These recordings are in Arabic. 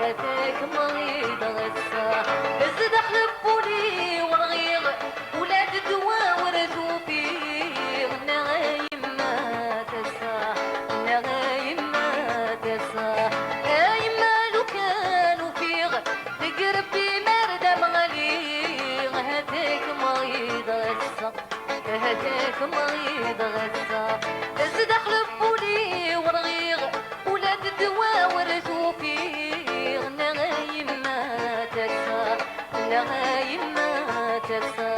هاتاك مريض غسا بس دخل بولي ورغيغ ولاد الدواء ورثوا فيه نغايم ما تسا نغايم ما تسا يما لو كانوا فيه تقرب في مرد مغليغ هاتاك مريض غسا هاتاك مريض غسا بس دخل بولي ورغيغ ولاد الدواء ورثوا فيه نغايم ما تسا نغايم ما تسا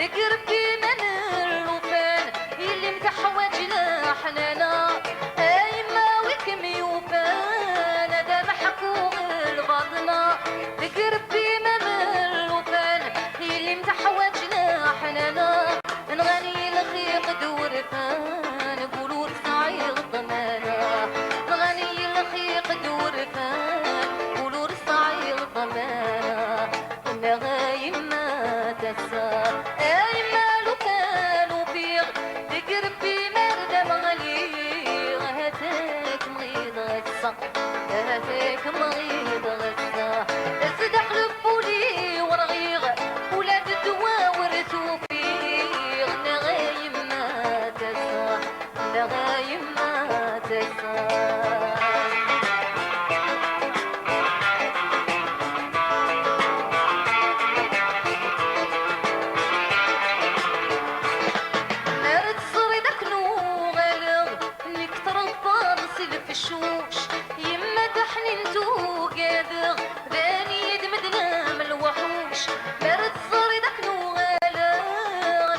قربي من الوفان اللي متحوجنا حنانا ايما وكم يوفان هذا محكوم البطنة قربي من الوفان اللي متحوجنا حنانا نغني الخيق دورفان قولوا صعيغ ضمانا نغني الخيق دورفان قولوا صعيغ ضمانا نغايم ما تسا هاتاك مريض غسا صدق لبولي ورغيغ ولاد الدواء ورثوا فيه نغايم ما تسا نغايم ما تسا الشوش يما تحننتو قادر ذاني يدمدنا من الوحوش مرد صاري داك نوغالا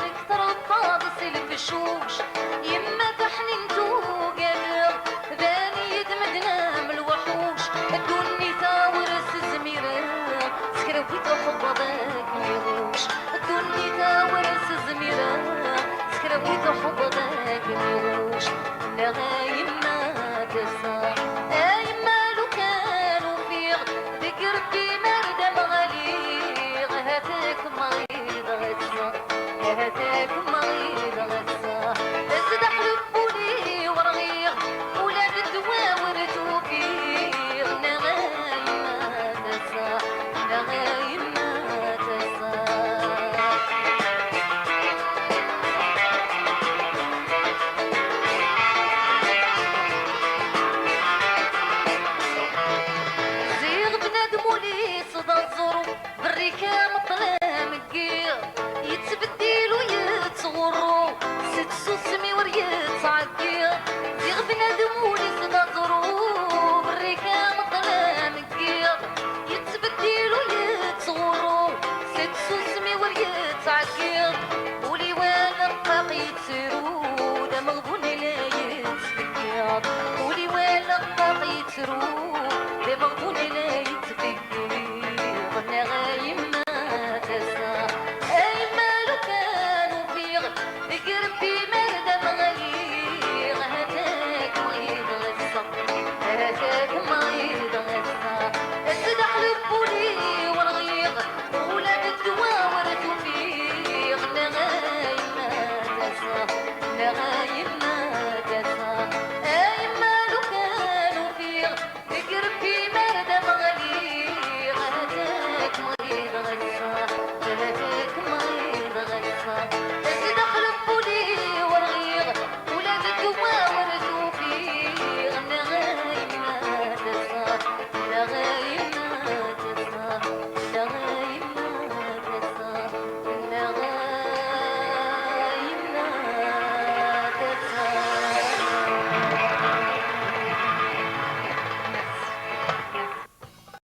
نكتر الطاض سلف الشوش يما تحننتو قادر ذاني يدمدنا من الوحوش الدني ثاور الزميرة سكروكي تحب ذاك ميغوش الدني ثاور الزميرة سكروكي تحب ذاك ميغوش نغاية